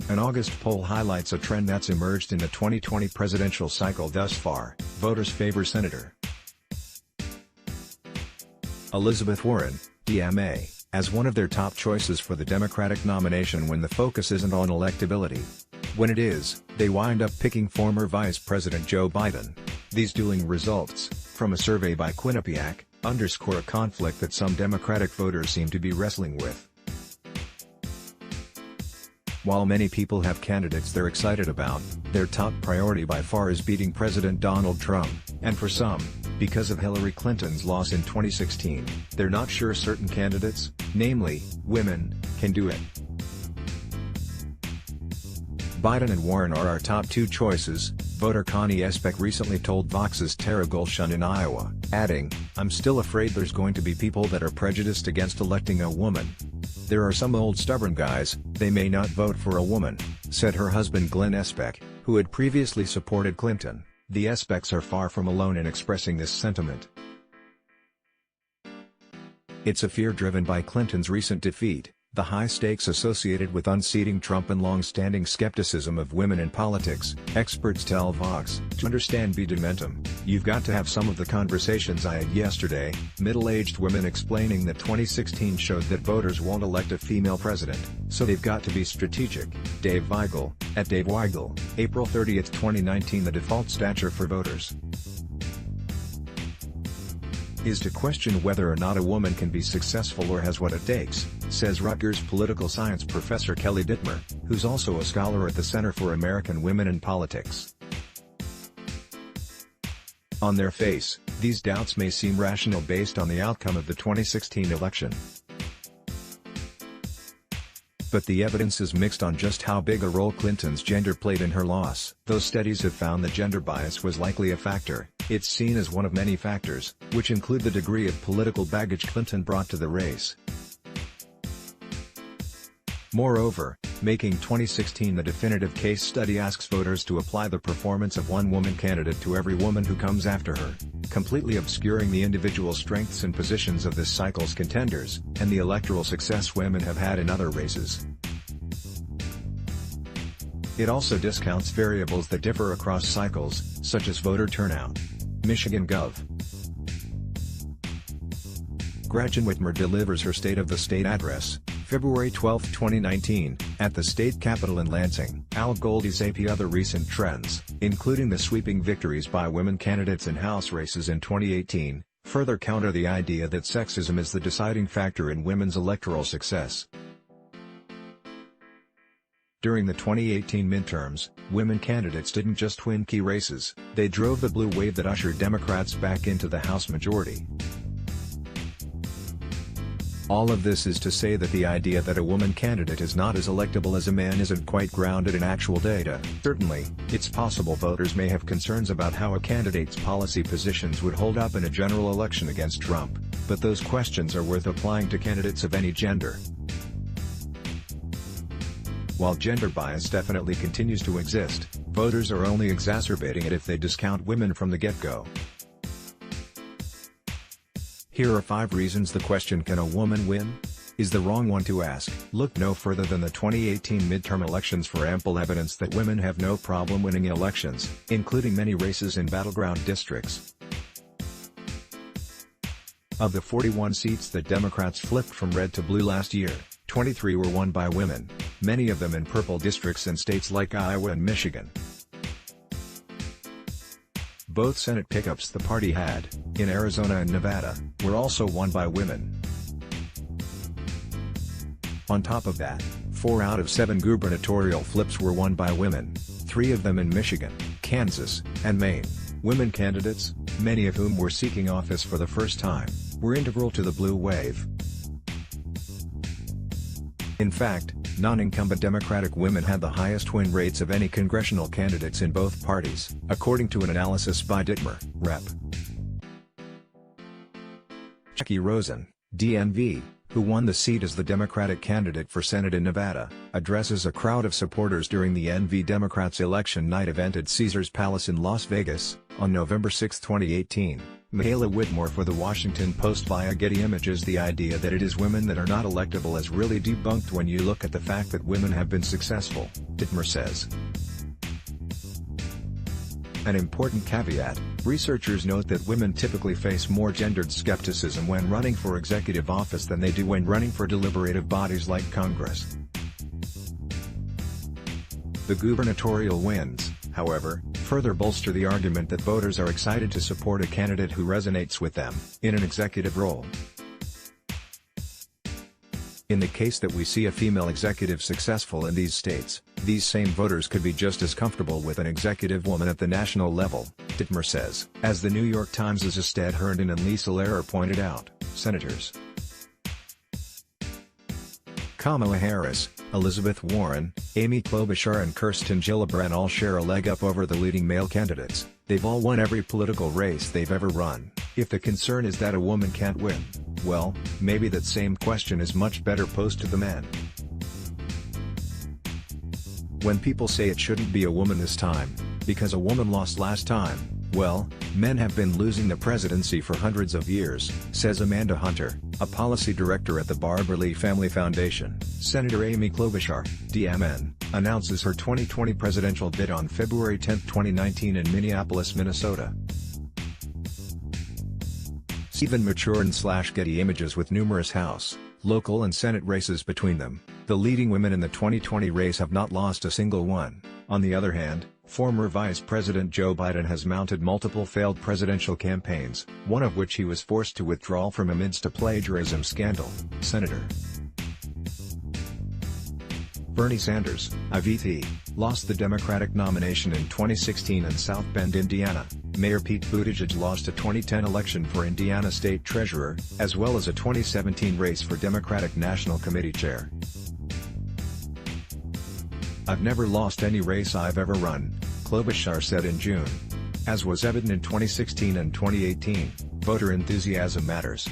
An August poll highlights a trend that's emerged in the 2020 presidential cycle thus far. Voters favor Senator Elizabeth Warren, DMA, as one of their top choices for the Democratic nomination when the focus isn't on electability. When it is, they wind up picking former Vice President Joe Biden. These dueling results, from a survey by Quinnipiac, underscore a conflict that some Democratic voters seem to be wrestling with. While many people have candidates they're excited about, their top priority by far is beating President Donald Trump, and for some, because of Hillary Clinton's loss in 2016, they're not sure certain candidates, namely, women, can do it. Biden and Warren are our top two choices, voter Connie Especk recently told Vox's Tara Gulshun in Iowa, adding, "I'm still afraid there's going to be people that are prejudiced against electing a woman. There are some old stubborn guys, they may not vote for a woman," said her husband Glenn Especk, who had previously supported Clinton. The Especks are far from alone in expressing this sentiment. It's a fear driven by Clinton's recent defeat, the high stakes associated with unseating Trump and long-standing skepticism of women in politics, experts tell Vox. To understand Bidementum, you've got to have some of the conversations I had yesterday. Middle-aged women explaining that 2016 showed that voters won't elect a female president, so they've got to be strategic. Dave Weigel, at Dave Weigel, April 30, 2019. The default stature for voters is to question whether or not a woman can be successful or has what it takes, says Rutgers political science professor Kelly Dittmer, who's also a scholar at the Center for American Women in Politics. On their face, these doubts may seem rational based on the outcome of the 2016 election. But the evidence is mixed on just how big a role Clinton's gender played in her loss. Though studies have found that gender bias was likely a factor, it's seen as one of many factors, which include the degree of political baggage Clinton brought to the race. Moreover, making 2016 the definitive case study asks voters to apply the performance of one woman candidate to every woman who comes after her, completely obscuring the individual strengths and positions of this cycle's contenders, and the electoral success women have had in other races. It also discounts variables that differ across cycles, such as voter turnout. Michigan Gov. Gretchen Whitmer delivers her State of the State address, February 12, 2019, at the state capitol in Lansing. Al Goldie's AP other recent trends, including the sweeping victories by women candidates in House races in 2018, further counter the idea that sexism is the deciding factor in women's electoral success. During the 2018 midterms, women candidates didn't just win key races, they drove the blue wave that ushered Democrats back into the House majority. All of this is to say that the idea that a woman candidate is not as electable as a man isn't quite grounded in actual data. Certainly, it's possible voters may have concerns about how a candidate's policy positions would hold up in a general election against Trump, but those questions are worth applying to candidates of any gender. While gender bias definitely continues to exist, voters are only exacerbating it if they discount women from the get-go. Here are 5 reasons the question "Can a woman win?" is the wrong one to ask. Look no further than the 2018 midterm elections for ample evidence that women have no problem winning elections, including many races in battleground districts. Of the 41 seats that Democrats flipped from red to blue last year, 23 were won by women, many of them in purple districts in states like Iowa and Michigan. Both Senate pickups the party had, in Arizona and Nevada, were also won by women. On top of that, 4 out of 7 gubernatorial flips were won by women, 3 of them in Michigan, Kansas, and Maine. Women candidates, many of whom were seeking office for the first time, were integral to the blue wave. In fact, non-incumbent Democratic women had the highest win rates of any congressional candidates in both parties, according to an analysis by Dittmer, Rep. Jackie Rosen, DMV, who won the seat as the Democratic candidate for Senate in Nevada, addresses a crowd of supporters during the NV Democrats' election night event at Caesars Palace in Las Vegas, on November 6, 2018. Michaela Whitmore for The Washington Post via Getty Images. The idea that it is women that are not electable is really debunked when you look at the fact that women have been successful, Dittmer says. An important caveat: researchers note that women typically face more gendered skepticism when running for executive office than they do when running for deliberative bodies like Congress. The gubernatorial wins, however, further bolster the argument that voters are excited to support a candidate who resonates with them, in an executive role. In the case that we see a female executive successful in these states, these same voters could be just as comfortable with an executive woman at the national level, Dittmer says. As the New York Times' Estelle Herndon and Lisa Lehrer pointed out, Senators Kamala Harris, Elizabeth Warren, Amy Klobuchar and Kirsten Gillibrand all share a leg up over the leading male candidates. They've all won every political race they've ever run. If the concern is that a woman can't win, well, maybe that same question is much better posed to the men. When people say it shouldn't be a woman this time, because a woman lost last time, well, men have been losing the presidency for hundreds of years, says Amanda Hunter, a policy director at the Barbara Lee Family Foundation. Senator Amy Klobuchar, DMN, announces her 2020 presidential bid on February 10, 2019 in Minneapolis, Minnesota. Stephen Maturin/Getty Images. With numerous House, local and Senate races between them, the leading women in the 2020 race have not lost a single one. On the other hand, former Vice President Joe Biden has mounted multiple failed presidential campaigns, one of which he was forced to withdraw from amidst a plagiarism scandal. Senator Bernie Sanders, IVT, lost the Democratic nomination in 2016 in South Bend, Indiana. Mayor Pete Buttigieg lost a 2010 election for Indiana State Treasurer, as well as a 2017 race for Democratic National Committee Chair. "I've never lost any race I've ever run," Klobuchar said in June. As was evident in 2016 and 2018, voter enthusiasm matters.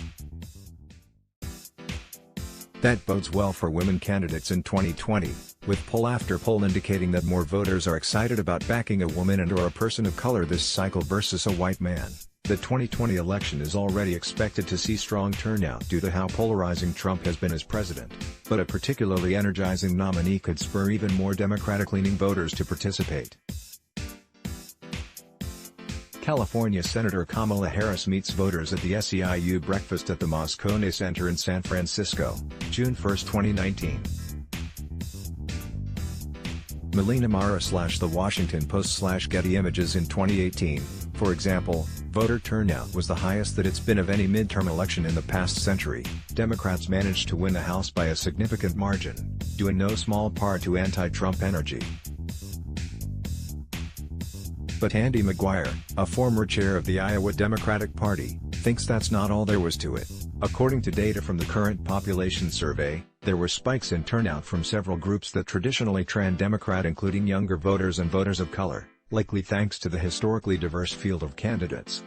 That bodes well for women candidates in 2020, with poll after poll indicating that more voters are excited about backing a woman and/or a person of color this cycle versus a white man. The 2020 election is already expected to see strong turnout due to how polarizing Trump has been as president, but a particularly energizing nominee could spur even more Democratic-leaning voters to participate. California Senator Kamala Harris meets voters at the SEIU breakfast at the Moscone Center in San Francisco, June 1, 2019. Melina Mara/The Washington Post/Getty Images. In 2018, for example, voter turnout was the highest that it's been of any midterm election in the past century. Democrats managed to win the House by a significant margin, due in no small part to anti-Trump energy. But Andy McGuire, a former chair of the Iowa Democratic Party, thinks that's not all there was to it. According to data from the current population survey, there were spikes in turnout from several groups that traditionally trend Democrat, including younger voters and voters of color, likely thanks to the historically diverse field of candidates.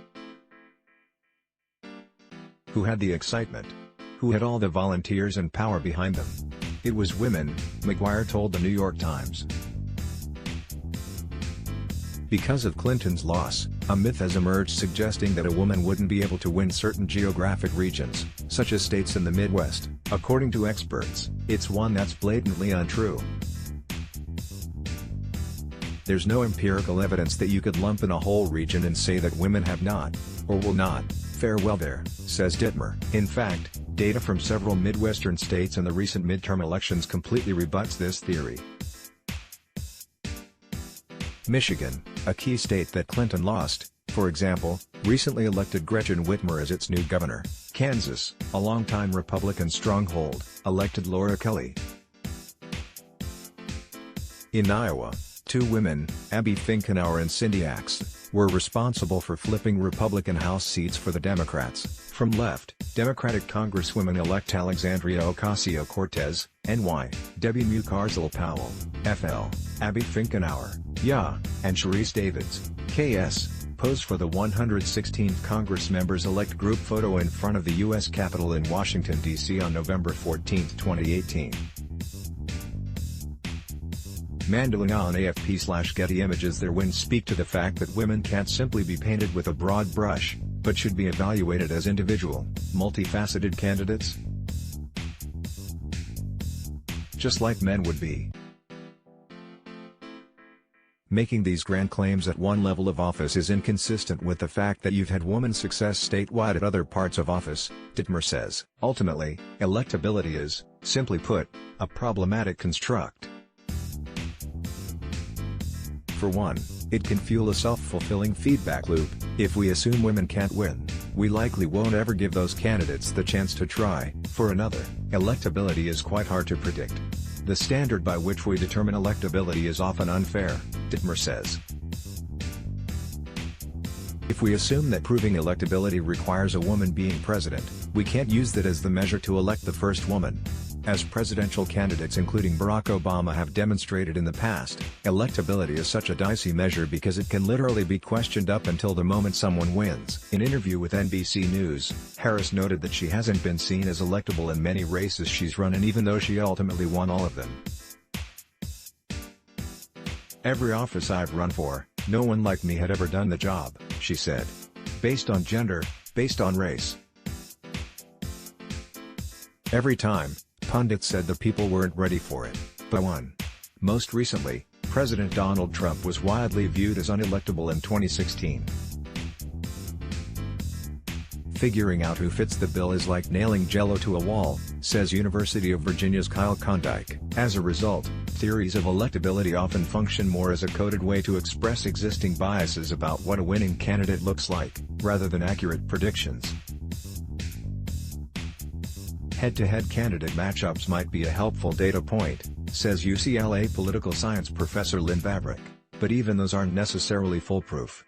Who had the excitement? Who had all the volunteers and power behind them? It was women, McGuire told the New York Times. Because of Clinton's loss, a myth has emerged suggesting that a woman wouldn't be able to win certain geographic regions, such as states in the Midwest. According to experts, it's one that's blatantly untrue. There's no empirical evidence that you could lump in a whole region and say that women have not, or will not, fare well there, says Dittmer. In fact, data from several Midwestern states and the recent midterm elections completely rebuts this theory. Michigan, a key state that Clinton lost, for example, recently elected Gretchen Whitmer as its new governor. Kansas, a longtime Republican stronghold, elected Laura Kelly. In Iowa, two women, Abby Finkenauer and Cindy Axe, were responsible for flipping Republican House seats for the Democrats. From left, Democratic Congresswomen-elect Alexandria Ocasio-Cortez, NY, Debbie Mucarzal-Powell, FL, Abby Finkenauer, YA, and Sharice Davids, KS, posed for the 116th Congress members-elect group photo in front of the U.S. Capitol in Washington, D.C. on November 14, 2018. Mandolina on AFP/Getty Images. Their wins speak to the fact that women can't simply be painted with a broad brush, but should be evaluated as individual, multifaceted candidates, just like men would be. Making these grand claims at one level of office is inconsistent with the fact that you've had woman success statewide at other parts of office, Dittmer says. Ultimately, electability is, simply put, a problematic construct. For one, it can fuel a self-fulfilling feedback loop. If we assume women can't win, we likely won't ever give those candidates the chance to try. For another, electability is quite hard to predict. The standard by which we determine electability is often unfair, Dittmer says. If we assume that proving electability requires a woman being president, we can't use that as the measure to elect the first woman. As presidential candidates including Barack Obama have demonstrated in the past, electability is such a dicey measure because it can literally be questioned up until the moment someone wins. In an interview with NBC News, Harris noted that she hasn't been seen as electable in many races she's run in, even though she ultimately won all of them. "Every office I've run for, no one like me had ever done the job," she said. "Based on gender, based on race. Every time, pundits said the people weren't ready for it, but won." Most recently, President Donald Trump was widely viewed as unelectable in 2016. Figuring out who fits the bill is like nailing Jell-O to a wall, says University of Virginia's Kyle Klondike. As a result, theories of electability often function more as a coded way to express existing biases about what a winning candidate looks like, rather than accurate predictions. Head-to-head candidate matchups might be a helpful data point, says UCLA political science professor Lynn Vavreck, but even those aren't necessarily foolproof.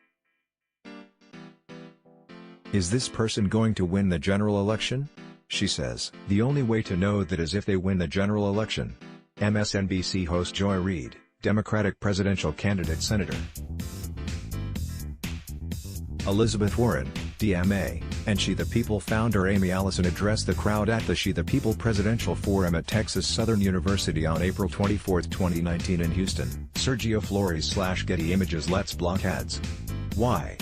"Is this person going to win the general election?" she says. "The only way to know that is if they win the general election." MSNBC host Joy Reid, Democratic presidential candidate senator Elizabeth Warren, DMA, and She the People founder Amy Allison addressed the crowd at the She the People Presidential Forum at Texas Southern University on April 24, 2019 in Houston. Sergio Flores / Getty Images. Let's block ads. Why?